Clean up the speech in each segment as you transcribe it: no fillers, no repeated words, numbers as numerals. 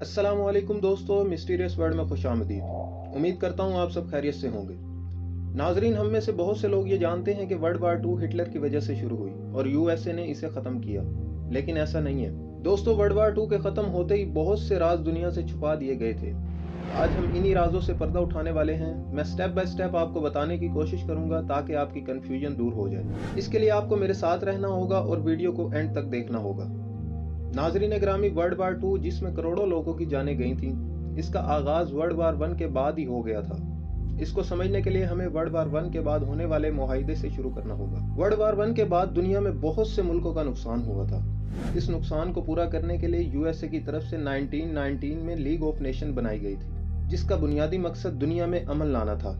अस्सलाम वालेकुम दोस्तों, मिस्टीरियस वर्ल्ड में खुश आमदीद। उम्मीद करता हूँ आप सब खैरियत से होंगे। नाजरीन, हम में से बहुत से लोग ये जानते हैं कि वर्ल्ड वार 2 हिटलर की वजह से शुरू हुई और यूएसए ने इसे ख़त्म किया, लेकिन ऐसा नहीं है दोस्तों। वर्ल्ड वार 2 के ख़त्म होते ही बहुत से राज दुनिया से छुपा दिए गए थे। आज हम इन्हीं राजों से पर्दा उठाने वाले हैं। मैं स्टेप बाय स्टेप आपको बताने की कोशिश करूंगा ताकि आपकी कन्फ्यूजन दूर हो जाए। इसके लिए आपको मेरे साथ रहना होगा और वीडियो को एंड तक देखना होगा। नाजरीन ग्रामी, वर्ल्ड वार 2 जिसमें करोड़ों लोगों की जानें गई थीं, इसका आगाज वर्ल्ड वार 1 के बाद ही हो गया था। इसको समझने के लिए हमें वर्ल्ड वार 1 के बाद होने वाले मुआहिदे से शुरू करना होगा। वर्ल्ड वार 1 के बाद दुनिया में बहुत से मुल्कों का नुकसान हुआ था। इस नुकसान को पूरा करने के लिए यूएसए की तरफ से 1919 में लीग ऑफ नेशन बनाई गई थी, जिसका बुनियादी मकसद दुनिया में अमन लाना था।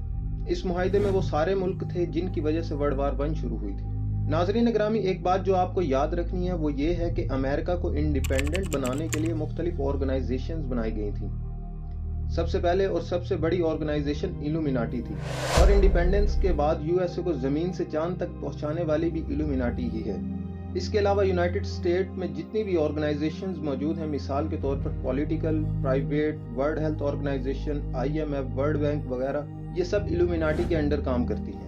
इस मुआहिदे में वो सारे मुल्क थे जिनकी वजह से वर्ल्ड वार 1 शुरू हुई थी। नाजरीन ग्रामी, एक बात जो आपको याद रखनी है वो ये है कि अमेरिका को इंडिपेंडेंट बनाने के लिए मुख्तलिफ ऑर्गेनाइजेशंस बनाई गई थी। सबसे पहले और सबसे बड़ी ऑर्गेनाइजेशन इल्यूमिनाटी थी, और इंडिपेंडेंस के बाद यूएसए को जमीन से चांद तक पहुंचाने वाली भी इल्यूमिनाटी ही है। इसके अलावा यूनाइटेड स्टेट में जितनी भी ऑर्गेनाइजेशंस मौजूद हैं, मिसाल के तौर पर political, private, world health organisation, IMF, world bank वगैरह, ये सब इल्यूमिनाटी के अंडर काम करती हैं।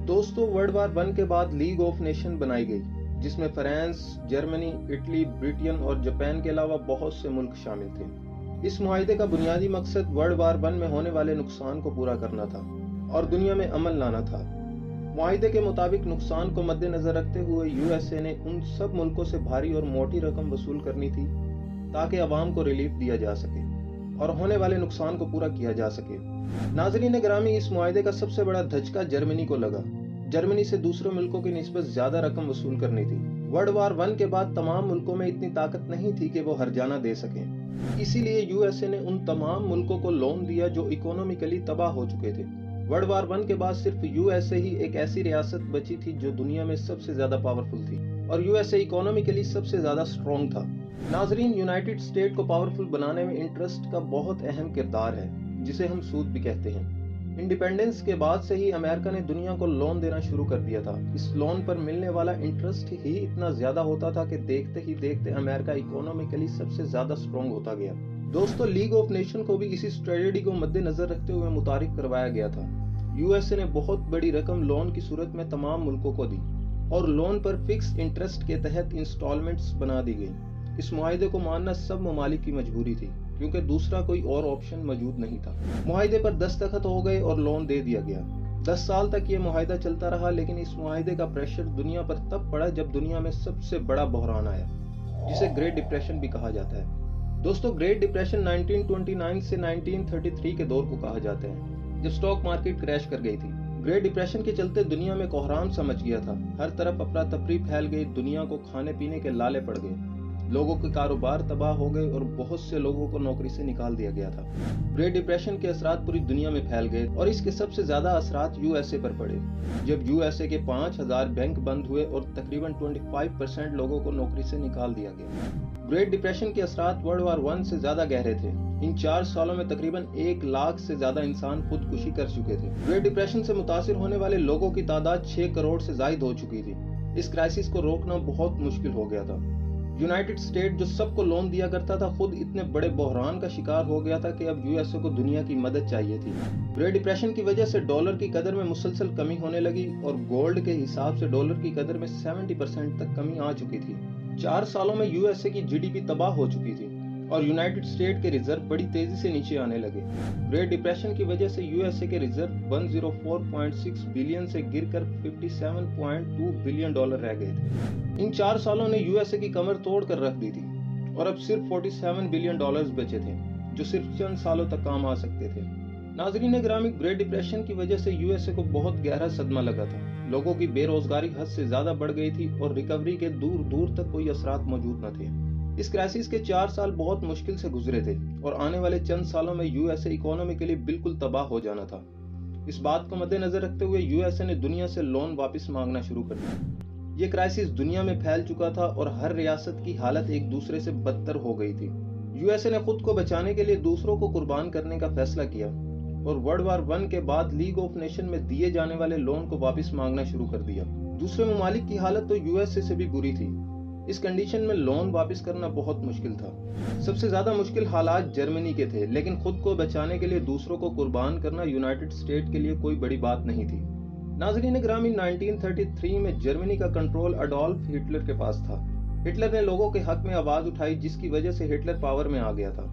दोस्तों, वर्ल्ड वार 1 के बाद लीग ऑफ नेशन बनाई गई, जिसमें फ्रांस, जर्मनी, इटली, ब्रिटेन और जापान के अलावा बहुत से मुल्क शामिल थे। इस मुआहिदे का बुनियादी मकसद वर्ल्ड वार 1 में होने वाले नुकसान को पूरा करना था और दुनिया में अमन लाना था। मुआहिदे के मुताबिक नुकसान को मद्देनजर रखते हुए यूएसए ने उन सब मुल्कों से भारी और मोटी रकम वसूल करनी थी ताकि अवाम को रिलीफ दिया जा सके और होने वाले नुकसान को पूरा किया जा सके। नाजरीन ग्रामी, इस मुआहिदे का सबसे बड़ा धचका जर्मनी को लगा। जर्मनी से दूसरे मुल्कों की निस्बत ज्यादा रकम वसूल करनी थी। वर्ल्ड वार 1 के बाद तमाम मुल्कों में इतनी ताकत नहीं थी कि वो हर्जाना दे सकें। इसीलिए यूएसए ने उन तमाम मुल्कों को लोन दिया जो इकोनॉमिकली तबाह हो चुके थे। वर्ल्ड वार 1 के बाद सिर्फ यूएसए ही एक ऐसी रियासत बची थी जो दुनिया में सबसे ज्यादा पावरफुल थी, और यूएसए इकोनॉमिकली सबसे ज्यादा स्ट्रॉन्ग था। नाजरीन, यूनाइटेड स्टेट को पावरफुल बनाने में इंटरेस्ट का बहुत अहम किरदार है, जिसे हम सूद भी कहते हैं। इंडिपेंडेंस के बाद से ही अमेरिका ने दुनिया को लोन देना शुरू कर दिया था। इस लोन पर मिलने वाला इंटरेस्ट ही इतना ज्यादा होता था कि देखते ही देखते अमेरिका इकोनॉमिकली सबसे ज्यादा स्ट्रॉन्ग होता गया। दोस्तों, लीग ऑफ नेशन को भी इसी स्ट्रेटजी को मद्देनजर रखते हुए मुतारिफ करवाया गया था। यूएसए ने बहुत बड़ी रकम लोन की सूरत में तमाम मुल्कों को दी और लोन पर फिक्स इंटरेस्ट के तहत इंस्टॉलमेंट्स बना दी गई। इस मुआहिदे को मानना सब ममालिक की मजबूरी थी, क्योंकि दूसरा कोई और ऑप्शन मौजूद नहीं था। मुआहिदे पर दस्तखत हो गए और लोन दे दिया गया। 10 साल तक ये मुआहिदा चलता रहा, लेकिन इस मुआहिदे का प्रेशर दुनिया पर तब पड़ा जब दुनिया में सबसे बड़ा बहरान आया, जिसे ग्रेट डिप्रेशन भी कहा जाता है। दोस्तों, ग्रेट डिप्रेशन 1929 से 1933 के दौर को कहा जाता है, जब स्टॉक मार्केट क्रैश कर गई थी। ग्रेट डिप्रेशन के चलते दुनिया में कोहराम सा मच गया था। हर तरफ अफरा तफरी फैल गई, दुनिया को खाने पीने के लाले पड़ गए, लोगों के कारोबार तबाह हो गए और बहुत से लोगों को नौकरी से निकाल दिया गया था। ग्रेट डिप्रेशन के असरात पूरी दुनिया में फैल गए और इसके सबसे ज्यादा असरात यूएसए पर पड़े, जब यूएसए के 5000 बैंक बंद हुए और तकरीबन 25% लोगों को नौकरी से निकाल दिया गया। ग्रेट डिप्रेशन के असरात वर्ल्ड वार 1 से ज्यादा गहरे थे। इन 4 सालों में तकरीबन 1 लाख से ज्यादा इंसान खुदकुशी कर चुके थे। ग्रेट डिप्रेशन से मुतासिर होने वाले लोगों की तादाद 6 करोड़ से जायद हो चुकी थी। इस क्राइसिस को रोकना बहुत मुश्किल हो गया था। यूनाइटेड स्टेट जो सबको लोन दिया करता था, खुद इतने बड़े बहरान का शिकार हो गया था कि अब यूएसए को दुनिया की मदद चाहिए थी। ग्रेट डिप्रेशन की वजह से डॉलर की कदर में मुसलसल कमी होने लगी और गोल्ड के हिसाब से डॉलर की कदर में 70% तक कमी आ चुकी थी। 4 सालों में यूएसए की जीडीपी तबाह हो चुकी थी और यूनाइटेड स्टेट के रिजर्व बड़ी तेजी से नीचे आने लगे। ग्रेट डिप्रेशन की वजह से यूएसए के रिजर्व 104.6 बिलियन से गिरकर 57.2 बिलियन डॉलर रह गए थे। इन 4 सालों ने यूएसए की कमर तोड़ कर रख दी थी और अब सिर्फ 47 बिलियन डॉलर्स बचे थे, जो सिर्फ चंद सालों तक काम आ सकते थे। नाजरीन ग्रामी, ग्रेट डिप्रेशन की वजह से यूएसए को बहुत गहरा सदमा लगा था। लोगों की बेरोजगारी हद से ज्यादा बढ़ गई थी और रिकवरी के दूर दूर तक कोई असरात मौजूद न थे। इस क्राइसिस के 4 साल बहुत मुश्किल से गुजरे थे और आने वाले चंद सालों में यूएसए इकोनॉमी के लिए बिल्कुल तबाह हो जाना था। इस बात को मद्देनजर रखते हुए यूएसए ने दुनिया से लोन वापस मांगना शुरू कर दिया। ये क्राइसिस दुनिया में फैल चुका था और हर रियासत की हालत एक दूसरे से बदतर हो गई थी। यूएसए ने खुद को बचाने के लिए दूसरों को कुर्बान करने का फैसला किया और वर्ल्ड वार 1 के बाद लीग ऑफ नेशन में दिए जाने वाले लोन को वापस मांगना शुरू कर दिया। दूसरे ममालिक की हालत तो यूएसए से भी बुरी थी। इस कंडीशन में लोन वापस करना बहुत मुश्किल था। सबसे ज्यादा मुश्किल हालात जर्मनी के थे, लेकिन खुद को बचाने के लिए दूसरों को कुर्बान करना यूनाइटेड स्टेट के लिए कोई बड़ी बात नहीं थी। नाज़रीन ग्रामी, 1933 में जर्मनी का कंट्रोल अडोल्फ हिटलर के पास था। हिटलर ने लोगों के हक में आवाज उठाई, जिसकी वजह से हिटलर पावर में आ गया था।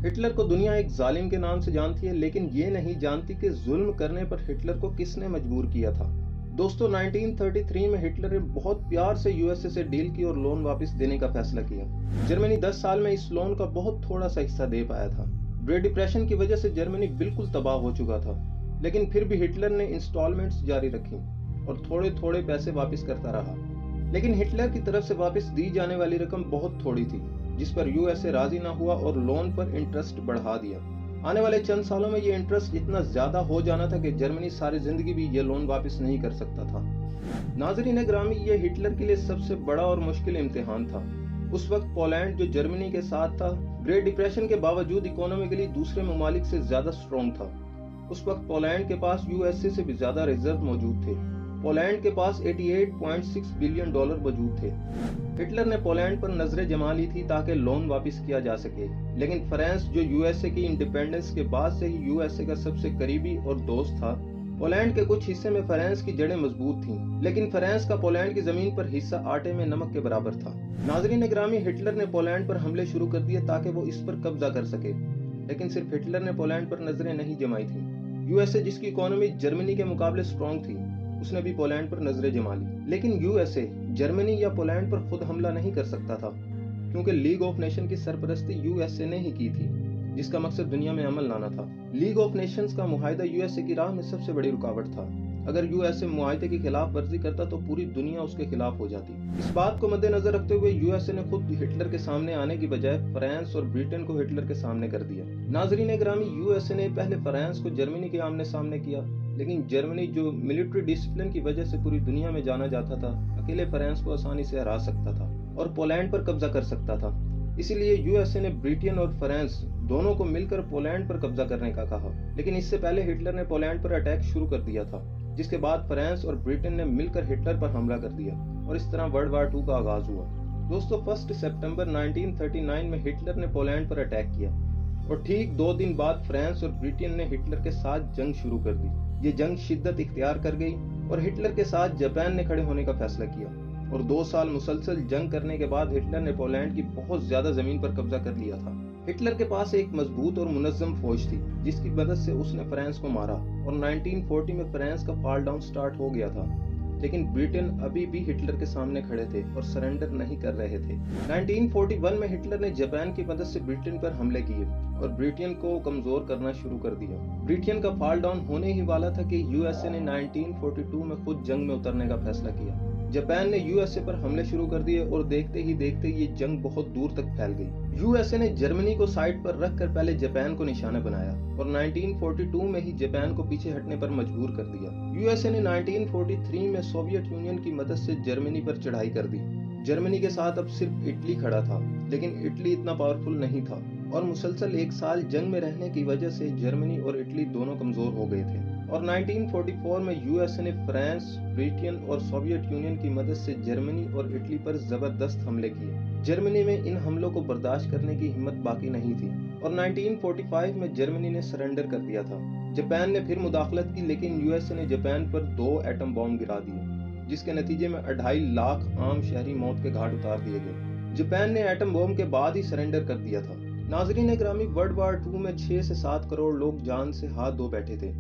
हिटलर को दुनिया एक जालिम के नाम से जानती है, लेकिन ये नहीं जानती कि जुल्म करने पर हिटलर को किसने मजबूर किया था। दोस्तों, 1933 में हिटलर ने बहुत प्यार से यूएसए से डील की और लोन वापस देने का फैसला किया। जर्मनी 10 साल में इस लोन का बहुत थोड़ा सा हिस्सा दे पाया था। ग्रेट डिप्रेशन की वजह से जर्मनी बिल्कुल तबाह हो चुका था, लेकिन फिर भी हिटलर ने इंस्टॉलमेंट्स जारी रखी और थोड़े थोड़े पैसे वापस करता रहा। लेकिन हिटलर की तरफ से वापस दी जाने वाली रकम बहुत थोड़ी थी, जिस पर यूएसए राजी न हुआ और लोन पर इंटरेस्ट बढ़ा दिया। आने वाले चंद सालों में ये इंटरेस्ट इतना ज्यादा हो जाना था कि जर्मनी सारी जिंदगी भी ये लोन वापस नहीं कर सकता था। नाज़रीन ग्रामी, ये हिटलर के लिए सबसे बड़ा और मुश्किल इम्तिहान था। उस वक्त पोलैंड, जो जर्मनी के साथ था, ग्रेट डिप्रेशन के बावजूद इकोनॉमिकली दूसरे ममालिक से ज्यादा स्ट्रॉन्ग था। उस वक्त पोलैंड के पास यूएसए से भी ज्यादा रिजर्व मौजूद थे। पोलैंड के पास $88.6 बिलियन मौजूद थे। हिटलर ने पोलैंड पर नजरें जमा ली थी ताकि लोन वापस किया जा सके, लेकिन फ्रांस, जो यूएसए की इंडिपेंडेंस के बाद से ही यूएसए का सबसे करीबी और दोस्त था, पोलैंड के कुछ हिस्से में फ्रांस की जड़ें मजबूत थीं, लेकिन फ्रांस का पोलैंड की जमीन पर हिस्सा आटे में नमक के बराबर था। नाज़रीन ग्रामी, हिटलर ने पोलैंड पर हमले शुरू कर दिए ताकि वो इस पर कब्जा कर सके, लेकिन सिर्फ हिटलर ने पोलैंड पर नजरें नहीं जमाई थी। यूएसए, जिसकी इकोनॉमी जर्मनी के मुकाबले स्ट्रॉन्ग थी, उसने भी पोलैंड पर नजरें जमा ली। लेकिन यूएसए जर्मनी या पोलैंड पर खुद हमला नहीं कर सकता था, क्योंकि लीग ऑफ नेशन की सरपरस्ती यूएसए ने ही की थी, जिसका मकसद दुनिया में अमन लाना था। लीग ऑफ नेशंस का मुआहदा यूएसए की राह में सबसे बड़ी रुकावट था। अगर यूएसए मुआहदे की खिलाफ वर्जी करता तो पूरी दुनिया उसके खिलाफ हो जाती। इस बात को मद्देनजर रखते हुए यूएसए ने खुद हिटलर के सामने आने की बजाय फ्रांस और ब्रिटेन को हिटलर के सामने कर दिया। नाज़रीन ग्रामी, यूएसए ने पहले फ्रांस को जर्मनी के आमने सामने किया, लेकिन जर्मनी, जो मिलिट्री डिसिप्लिन की वजह से पूरी दुनिया में जाना जाता था, अकेले फ्रांस को आसानी से हरा सकता था और पोलैंड पर कब्जा कर सकता था। इसीलिए यूएसए ने ब्रिटेन और फ्रांस दोनों को मिलकर पोलैंड पर कब्जा करने का कहा। लेकिन इससे पहले हिटलर ने पोलैंड पर अटैक शुरू कर दिया था, जिसके बाद फ्रांस और ब्रिटेन ने मिलकर हिटलर पर हमला कर दिया और इस तरह वर्ल्ड वार 2 का आगाज हुआ। दोस्तों, 1 सितंबर 1939 में हिटलर ने पोलैंड पर अटैक किया और ठीक 2 दिन बाद फ्रांस और ब्रिटेन ने हिटलर के साथ जंग शुरू कर दी। ये जंग शिद्दत इख्तियार कर गई और हिटलर के साथ जापान ने खड़े होने का फैसला किया और 2 साल मुसलसल जंग करने के बाद हिटलर ने पोलैंड की बहुत ज्यादा जमीन पर कब्जा कर लिया था। हिटलर के पास एक मजबूत और मुनज़्ज़म फौज थी, जिसकी मदद से उसने फ्रांस को मारा और 1940 में फ्रांस का फॉल डाउन स्टार्ट हो गया था। लेकिन ब्रिटेन अभी भी हिटलर के सामने खड़े थे और सरेंडर नहीं कर रहे थे। 1941 में हिटलर ने जापान की मदद से ब्रिटेन पर हमले किए और ब्रिटेन को कमजोर करना शुरू कर दिया। ब्रिटेन का फॉल डाउन होने ही वाला था कि यूएसए ने 1942 में खुद जंग में उतरने का फैसला किया। जापान ने यूएसए पर हमले शुरू कर दिए और देखते ही देखते ये जंग बहुत दूर तक फैल गई। यूएसए ने जर्मनी को साइड पर रखकर पहले जापान को निशाना बनाया और 1942 में ही जापान को पीछे हटने पर मजबूर कर दिया। यूएसए ने 1943 में सोवियत यूनियन की मदद से जर्मनी पर चढ़ाई कर दी। जर्मनी के साथ अब सिर्फ इटली खड़ा था, लेकिन इटली इतना पावरफुल नहीं था और मुसलसल 1 साल जंग में रहने की वजह से जर्मनी और इटली दोनों कमजोर हो गए थे। और 1944 में यूएसए ने फ्रांस, ब्रिटेन और सोवियत यूनियन की मदद से जर्मनी और इटली पर जबरदस्त हमले किए। जर्मनी में इन हमलों को बर्दाश्त करने की हिम्मत बाकी नहीं थी और 1945 में जर्मनी ने सरेंडर कर दिया था। जापान ने फिर मुदाखलत की, लेकिन यूएसए ने जापान पर 2 एटम बॉम्ब गिरा दिए, जिसके नतीजे में 2.5 लाख आम शहरी मौत के घाट उतार दिए गए। जापान ने एटम बॉम्ब के बाद ही सरेंडर कर दिया था। नाज़रीन ग्रामी, वर्ल्ड वार 2 में 6 से 7 करोड़ लोग जान से हाथ धो बैठे थे।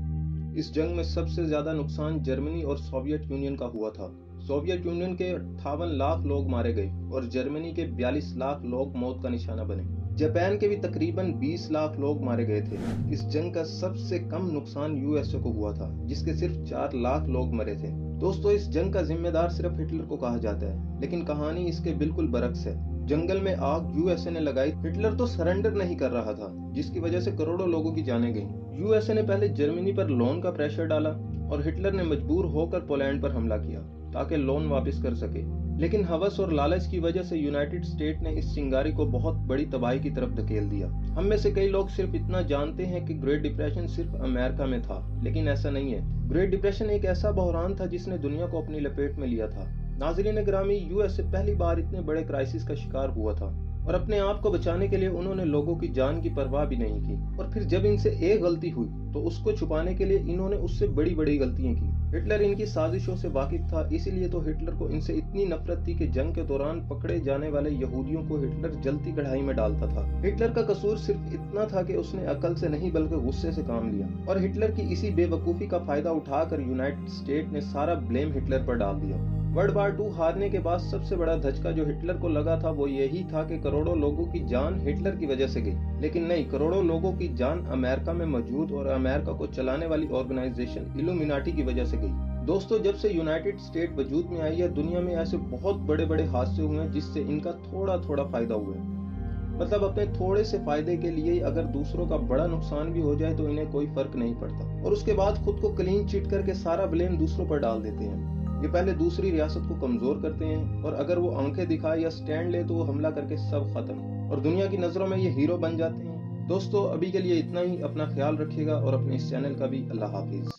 इस जंग में सबसे ज्यादा नुकसान जर्मनी और सोवियत यूनियन का हुआ था। सोवियत यूनियन के 58 लाख लोग मारे गए और जर्मनी के 42 लाख लोग मौत का निशाना बने। जापान के भी तकरीबन 20 लाख लोग मारे गए थे। इस जंग का सबसे कम नुकसान यूएसए को हुआ था, जिसके सिर्फ 4 लाख लोग मरे थे। दोस्तों, इस जंग का जिम्मेदार सिर्फ हिटलर को कहा जाता है, लेकिन कहानी इसके बिल्कुल बरक्स है। जंगल में आग यूएसए ने लगाई, हिटलर तो सरेंडर नहीं कर रहा था, जिसकी वजह से करोड़ों लोगों की जानें गईं। यूएसए ने पहले जर्मनी पर लोन का प्रेशर डाला और हिटलर ने मजबूर होकर पोलैंड पर हमला किया ताकि लोन वापस कर सके। लेकिन हवस और लालच की वजह से यूनाइटेड स्टेट ने इस चिंगारी को बहुत बड़ी तबाही की तरफ धकेल दिया। हम में से कई लोग सिर्फ इतना जानते हैं कि ग्रेट डिप्रेशन सिर्फ अमेरिका में था, लेकिन ऐसा नहीं है। ग्रेट डिप्रेशन एक ऐसा बहरान था जिसने दुनिया को अपनी लपेट में लिया था। नाज़रीन ग्रामी, यूएसए पहली बार इतने बड़े क्राइसिस का शिकार हुआ था और अपने आप को बचाने के लिए उन्होंने लोगों की जान की परवाह भी नहीं की। और फिर जब इनसे एक गलती हुई तो उसको छुपाने के लिए इन्होंने उससे बड़ी बड़ी गलतियां की। हिटलर इनकी साजिशों से वाकिफ था, इसीलिए तो हिटलर को इनसे इतनी नफरत थी कि जंग के दौरान पकड़े जाने वाले यहूदियों को हिटलर जलती कढ़ाई में डालता था। हिटलर का कसूर सिर्फ इतना था कि उसने अकल से नहीं बल्कि गुस्से से काम लिया, और हिटलर की इसी बेवकूफ़ी का फायदा उठाकर यूनाइटेड स्टेट ने सारा ब्लेम हिटलर पर डाल दिया। वर्ल्ड वार 2 हारने के बाद सबसे बड़ा धचका जो हिटलर को लगा था वो यही था कि करोड़ों लोगों की जान हिटलर की वजह से गई। लेकिन नहीं, करोड़ों लोगों की जान अमेरिका में मौजूद और अमेरिका को चलाने वाली ऑर्गेनाइजेशन इल्यूमिनाटी की वजह से गई। दोस्तों, जब से यूनाइटेड स्टेट वजूद में आई है, दुनिया में ऐसे बहुत बड़े बड़े हादसे हुए हैं जिससे इनका थोड़ा थोड़ा फायदा हुआ है। मतलब अपने थोड़े से फायदे के लिए अगर दूसरों का बड़ा नुकसान भी हो जाए तो इन्हें कोई फर्क नहीं पड़ता, और उसके बाद खुद को क्लीन चिट करके सारा ब्लेम दूसरों पर डाल देते हैं। ये पहले दूसरी रियासत को कमजोर करते हैं, और अगर वो आंखें दिखाए या स्टैंड ले तो वो हमला करके सब खत्म, और दुनिया की नजरों में ये हीरो बन जाते हैं। दोस्तों, अभी के लिए इतना ही। अपना ख्याल रखिएगा और अपने इस चैनल का भी। अल्लाह हाफिज।